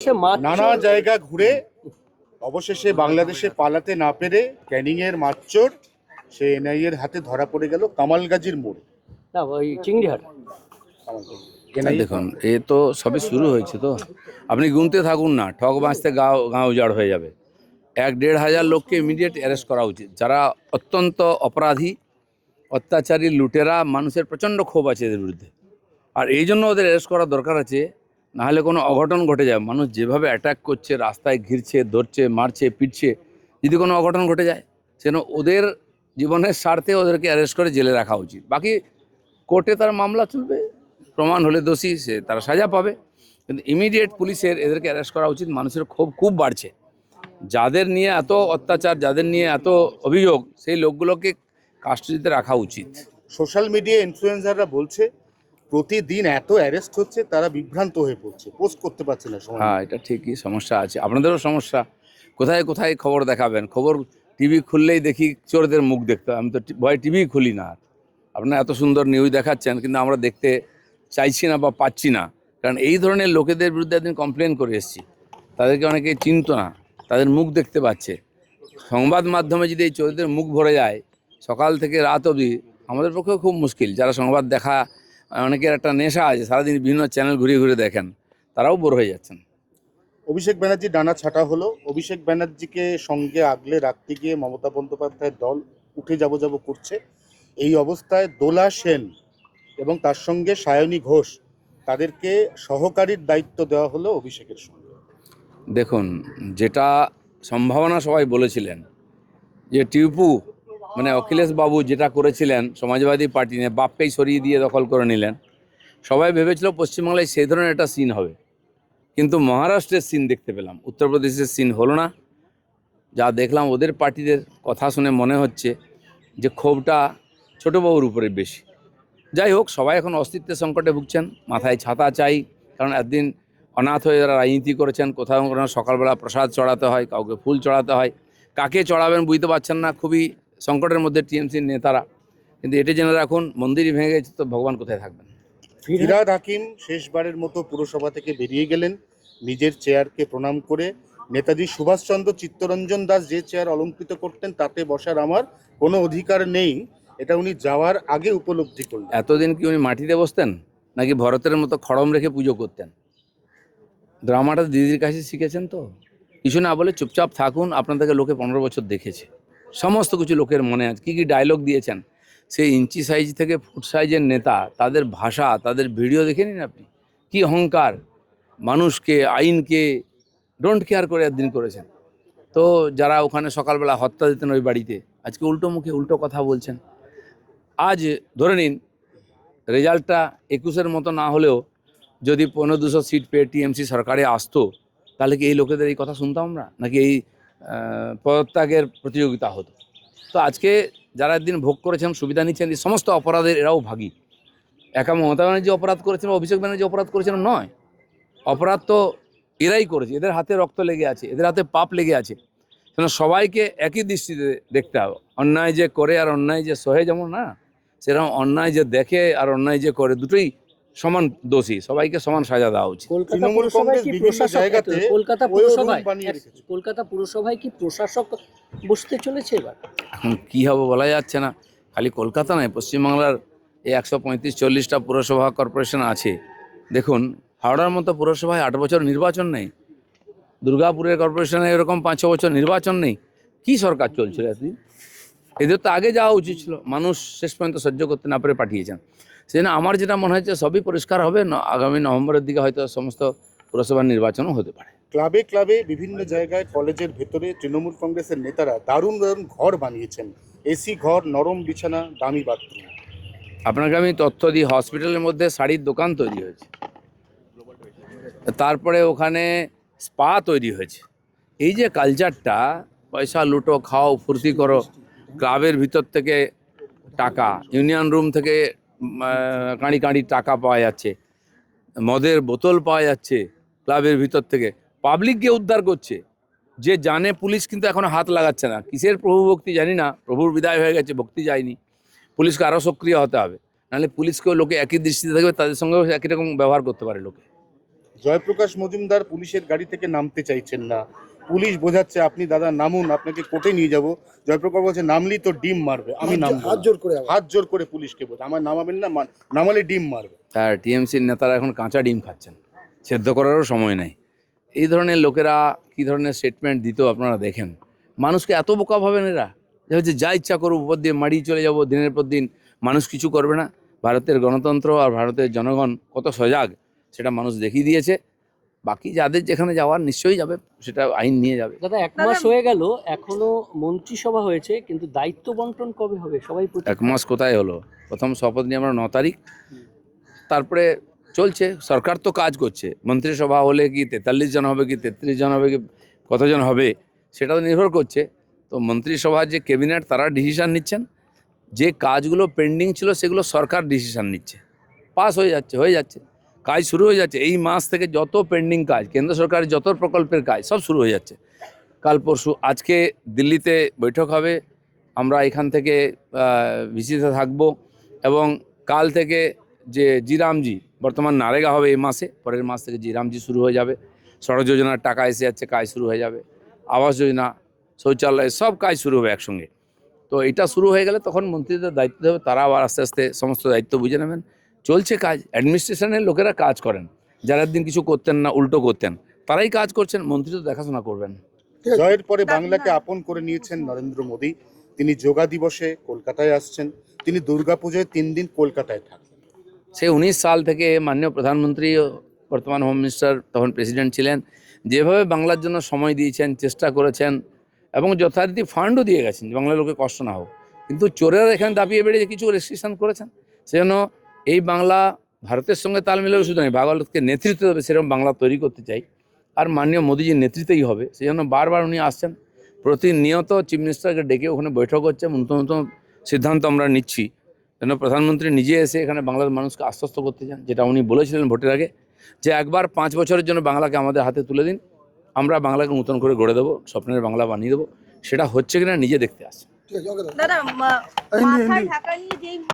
নানা জায়গা ঘুরে অবশেষে বাংলাদেশে পালাতে না পেরে ক্যানিংয়ের মাতচোর সে এনআইএর হাতে ধরা পড়ে গেল কামালগাজীর মোড়ে। না ওই চিংড়িহাট। দেখুন এ তো সবে শুরু হয়েছে, তো আপনি গুনতে থাকুন না, ঠক বাঁচতে গাঁও উজাড় হয়ে যাবে। 1-1.5 লোককে ইমিডিয়েট অ্যারেস্ট করা উচিত, যারা অত্যন্ত অপরাধী, অত্যাচারী, লুটেরা। মানুষের প্রচণ্ড ক্ষোভ আছে এদের বিরুদ্ধে, আর এই জন্য ওদের অ্যারেস্ট করা দরকার আছে। নাহলে কোনো অঘটন ঘটে যায়। মানুষ যেভাবে অ্যাটাক করছে, রাস্তায় ঘিরছে, ধরছে, মারছে, পিটছে, যদি কোনো অঘটন ঘটে যায় সেন ওদের জীবনের স্বার্থে ওদেরকে অ্যারেস্ট করে জেলে রাখা উচিত। বাকি কোর্টে তার মামলা চলবে, প্রমাণ হলে দোষী সে তারা সাজা পাবে, কিন্তু ইমিডিয়েট পুলিশের এদেরকে অ্যারেস্ট করা উচিত। মানুষের ক্ষোভ খুব বাড়ছে, যাদের নিয়ে এত অত্যাচার, যাদের নিয়ে এত অভিযোগ, সেই লোকগুলোকে কাস্টডিতে রাখা উচিত। সোশ্যাল মিডিয়া ইনফ্লুয়েন্সাররা বলছে প্রতিদিন এত অ্যারেস্ট হচ্ছে, তারা বিভ্রান্ত হয়ে পড়ছে, পোস্ট করতে পারছে না। হ্যাঁ, এটা ঠিকই, সমস্যা আছে, আপনাদেরও সমস্যা। কোথায় কোথায় খবর দেখাবেন? খবর টিভি খুললেই দেখি চোরদের মুখ দেখতে, আমি তো ভয় টিভি খুলি না। আপনারা এত সুন্দর নিউজ দেখাচ্ছেন, কিন্তু আমরা দেখতে চাইছি না বা পাচ্ছি না, কারণ এই ধরনের লোকেদের বিরুদ্ধে একদিন কমপ্লেন করে এসেছি। তাদেরকে অনেকে চিনত না, তাদের মুখ দেখতে পাচ্ছে। সংবাদ মাধ্যমে যদি এই চোরদের মুখ ভরে যায় সকাল থেকে রাত অবধি, আমাদের পক্ষেও খুব মুশকিল। যারা সংবাদ দেখা, অনেকের একটা নেশা আছে, সারাদিন বিভিন্ন চ্যানেল ঘুরিয়ে ঘুরে দেখেন, তারাও বোর হয়ে যাচ্ছেন। অভিষেক ব্যানার্জি ডানা ছাটা হলো। অভিষেক ব্যানার্জিকে সঙ্গে আগলে রাখতে গিয়ে মমতা বন্দ্যোপাধ্যায়ের দল উঠে যাব করছে। এই অবস্থায় দোলা সেন এবং তার সঙ্গে সায়নী ঘোষ, তাদেরকে সহকারীর দায়িত্ব দেওয়া হলো অভিষেকের সঙ্গে। দেখুন, যেটা সম্ভাবনা সবাই বলেছিলেন যে টিপু মানে অখিলেশ বাবু যেটা করেছিলেন সমাজবাদী পার্টি নিয়ে, বাপকেই সরিয়ে দিয়ে দখল করে নিলেন, সবাই ভেবেছিল পশ্চিমবাংলায় সেই ধরনের একটা সিন হবে। কিন্তু মহারাষ্ট্রের সিন দেখতে পেলাম, উত্তরপ্রদেশের সিন হলো না। যা দেখলাম ওদের পার্টিদের কথা শুনে মনে হচ্ছে যে ক্ষোভটা ছোটোবাবুর উপরে বেশি। যাই হোক, সবাই এখন অস্তিত্বের সংকটে ভুগছেন, মাথায় ছাতা চাই, কারণ একদিন অনাথ হয়ে যারা রাজনীতি করেছেন, কোথাও কোনো সকালবেলা প্রসাদ চড়াতে হয়, কাউকে ফুল চড়াতে হয়, কাকে চড়াবেন বুঝতে পারছেন না, খুবই সংকটের মধ্যে টিএমসির নেতারা। কিন্তু এটা জেনে রাখুন, মন্দিরই ভেঙে গেছে তো ভগবান কোথায় থাকবেন। ফিরহাদ হাকিম শেষবারের মতো পুরসভা থেকে বেরিয়ে গেলেন নিজের চেয়ারকে প্রণাম করে। নেতাজি সুভাষচন্দ্র চিত্তরঞ্জন দাস যে চেয়ার অলঙ্কৃত করতেন তাতে বসার আমার কোনো অধিকার নেই, এটা উনি যাওয়ার আগে উপলব্ধি করলেন। এতদিন কি উনি মাটিতে বসতেন, নাকি ভরতের মতো খড়ম রেখে পুজো করতেন? ড্রামাটা দিদির কাছে শিখেছেন তো। কিছু না বলে চুপচাপ থাকুন, আপনাদেরকে লোকে 15 বছর দেখেছে, সমস্ত কিছু লোকের মনে আছে। কী কী ডায়লগ দিয়েছেন, সেই ইঞ্চি সাইজ থেকে ফুট সাইজের নেতা, তাদের ভাষা, তাদের ভিডিও দেখে নিন আপনি। কী অহংকার, মানুষকে, আইনকে ডোন্ট কেয়ার করে একদিন করেছেন। তো যারা ওখানে সকালবেলা হত্যা দিতেন ওই বাড়িতে, আজকে উল্টো মুখে উল্টো কথা বলছেন। আজ ধরে নিন রেজাল্টটা 21-এর মতো না হলেও যদি 1500 সিট পেয়ে টিএমসি সরকারে আসতো, তাহলে কি এই লোকেদের এই কথা শুনতাম আমরা, নাকি এই পদত্যাগের প্রতিযোগিতা হতো? তো আজকে যারা একদিন ভোগ করেছেন, সুবিধা নিচ্ছেন, এই সমস্ত অপরাধের এরাও ভাগী। একা মমতা ব্যানার্জি অপরাধ করেছেন, অভিষেক ব্যানার্জি অপরাধ করেছেন নয়, অপরাধ তো এরাই করেছে। এদের হাতে রক্ত লেগে আছে, এদের হাতে পাপ লেগে আছে। কেন সবাইকে একই দৃষ্টিতে দেখতে হবে। অন্যায় যে করে আর অন্যায় যে সহে যেমন না, সেরকম অন্যায় যে দেখে আর অন্যায় যে করে, দুটোই সমান দোষী, সবাইকে সমান সাজা দেওয়া উচিত। কলকাতা পুরসভায় কি প্রশাসক বসতে চলেছে এবার? এখন কী হবে বলা যাচ্ছে না। খালি কলকাতা নয়, পশ্চিমবাংলার এই 135-40টা পুরসভা কর্পোরেশন আছে। দেখুন, হাওড়ার মতো পুরসভায় 8 বছর নির্বাচন নেই, দুর্গাপুরের কর্পোরেশনে এরকম 5-6 বছর নির্বাচন নেই। কি সরকার চলছিল এতদিন? এদের তো আগে যাওয়া উচিত ছিল, মানুষ শেষ পর্যন্ত সহ্য করতে না পেরে পাঠিয়েছেন। সেজন্য আমার যেটা মনে হচ্ছে সবই পরিষ্কার হবে, আগামী নভেম্বরের দিকে হয়তো সমস্ত পুরসভার নির্বাচনও হতে পারে। ক্লাবে ক্লাবে বিভিন্ন জায়গায়, কলেজের ভেতরে তৃণমূল কংগ্রেসের নেতারা দারুণ দারুণ ঘর বানিয়েছেন, এসি ঘর, নরম বিছানা, দামি বাথরুম। আপনাকে আমি তথ্য দিই, হসপিটালের মধ্যে শাড়ির দোকান তৈরি হয়েছে, তারপরে ওখানে স্পা তৈরি হয়েছে। এই যে কালচারটা, পয়সা লুটো, খাও, ফুর্তি করো, ক্লাবের ভিতর থেকে টাকা, ইউনিয়ন রুম থেকে কাঁড়ি কাঁড়ি টাকা পাওয়া যাচ্ছে, মদের বোতল পাওয়া যাচ্ছে ক্লাবের ভিতর থেকে, পাবলিককে উদ্ধার করছে। যে জানে, পুলিশ কিন্তু এখনো হাত লাগাচ্ছে না। কিসের প্রভু ভক্তি জানি না, প্রভুর বিদায় হয়ে গেছে, ভক্তি যায়নি। পুলিশকে আরও সক্রিয় হতে হবে, নাহলে পুলিশকেও লোকে একই দৃষ্টিতে থাকবে, তাদের সঙ্গেও একই রকম ব্যবহার করতে পারে লোকে। জয়প্রকাশ মজুমদার পুলিশের গাড়ি থেকে নামতে চাইছেন না, পুলিশ বোঝাচ্ছে আপনি দাদা নামুন, আপনাকে কোর্টে নিয়ে যাব। জয়প্রকাশ বলছে নামলি তো ডিম মারবে, আমি নামবো না। হাত জোর করে পুলিশকে বলছে আমার নামাবেন না, নামালে ডিম মারবে। আর টিএমসির নেতারা এখন কাঁচা ডিম খাচ্ছেন, সেদ্ধ করারও সময় নেই। এই ধরনের লোকেরা কী ধরনের স্টেটমেন্ট দিত আপনারা দেখেন। মানুষকে এত বোকা ভাবেন এরা, যে হচ্ছে যা ইচ্ছা করুক উপর দিয়ে মারিয়ে চলে যাব, দিনের পর দিন মানুষ কিছু করবে না। ভারতের গণতন্ত্র আর ভারতের জনগণ কত সজাগ সেটা মানুষ দেখিয়ে দিয়েছে। বাকি যাদের যেখানে যাওয়ার নিশ্চয়ই যাবে, সেটা আইন নিয়ে যাবে। দাদা 1 মাস হয়ে গেল, এখনো মন্ত্রিসভা হয়েছে, কিন্তু দায়িত্ব বন্টন কবে হবে? সবাই 1 মাস কোথায় হলো? প্রথম শপথ নিয়ে আমরা 9 তারিখ, তারপরে চলছে। সরকার তো কাজ করছে, মন্ত্রিসভা হলে কি 43 জন হবে, কি 33 জন হবে, কি কতজন হবে সেটা তো নির্ভর করছে। তো মন্ত্রিসভার যে ক্যাবিনেট তারা ডিসিশান নিচ্ছেন, যে কাজগুলো পেন্ডিং ছিল সেগুলো সরকার ডিসিশান নিচ্ছে, পাস হয়ে যাচ্ছে, কাজ শুরু হয়ে যাচ্ছে। এই মাস থেকে যত পেন্ডিং কাজ, কেন্দ্র সরকারের যত প্রকল্পের কাজ সব শুরু হয়ে যাচ্ছে। কাল পরশু আজকে দিল্লিতে বৈঠক হবে, আমরা এখান থেকে ভিসিতে থাকবো, এবং কাল থেকে যে জিরামজি, বর্তমান নারেগা হবে এই মাসে, পরের মাস থেকে জিরামজি শুরু হয়ে যাবে। সড়ক যোজনার টাকা এসে যাচ্ছে, কাজ শুরু হয়ে যাবে। আবাস যোজনা, শৌচালয়, সব কাজ শুরু হবে একসঙ্গে। তো এটা শুরু হয়ে গেলে তখন মন্ত্রীদের দায়িত্ব দেবে, তারা আবার আস্তে আস্তে সমস্ত দায়িত্ব বুঝে নেবেন। চলছে কাজ, অ্যাডমিনিস্ট্রেশনের লোকেরা কাজ করেন, যারা একদিন কিছু করতেন না উল্টো করতেন, তারাই কাজ করছেন, মন্ত্রী তো দেখাশোনা করবেন। জয়ের পরে বাংলাকে আপন করে নিয়েছেন নরেন্দ্র মোদী। তিনি যোগা দিবসে কলকাতায় আসছেন, তিনি দুর্গাপুজোয় 3 দিন কলকাতায় থাকবেন। সেই 19 সাল থেকে মাননীয় প্রধানমন্ত্রী, বর্তমান হোম মিনিস্টার, তখন প্রেসিডেন্ট ছিলেন, যেভাবে বাংলার জন্য সময় দিয়েছেন, চেষ্টা করেছেন, এবং যথারীতি ফান্ডও দিয়ে গেছেন যে বাংলার লোকে কষ্ট না হোক। কিন্তু চোরেরা এখানে দাপিয়ে বেড়ে কিছু রেস্ট্রিকশন করেছেন, সেজন্য এই বাংলা ভারতের সঙ্গে তাল মিলেও শুধু নয়, ভারতকে নেতৃত্ব দেবে সেরকম বাংলা তৈরি করতে চাই, আর মাননীয় মোদীজির নেতৃত্বেই হবে। সেই জন্য বারবার উনি আসছেন, প্রতিনিয়ত চিফ মিনিস্টারকে ডেকে ওখানে বৈঠক হচ্ছে, নতুন নতুন সিদ্ধান্ত আমরা নিচ্ছি। যেন প্রধানমন্ত্রী নিজে এসে এখানে বাংলার মানুষকে আশ্বস্ত করতে চান, যেটা উনি বলেছিলেন ভোটের আগে, যে একবার 5 বছরের জন্য বাংলাকে আমাদের হাতে তুলে দিন, আমরা বাংলাকে নতুন করে গড়ে দেবো, স্বপ্নের বাংলা বানিয়ে দেবো। সেটা হচ্ছে কিনা নিজে দেখতে আসছে। দাদা মাথায় ঢাকা নিয়ে যেই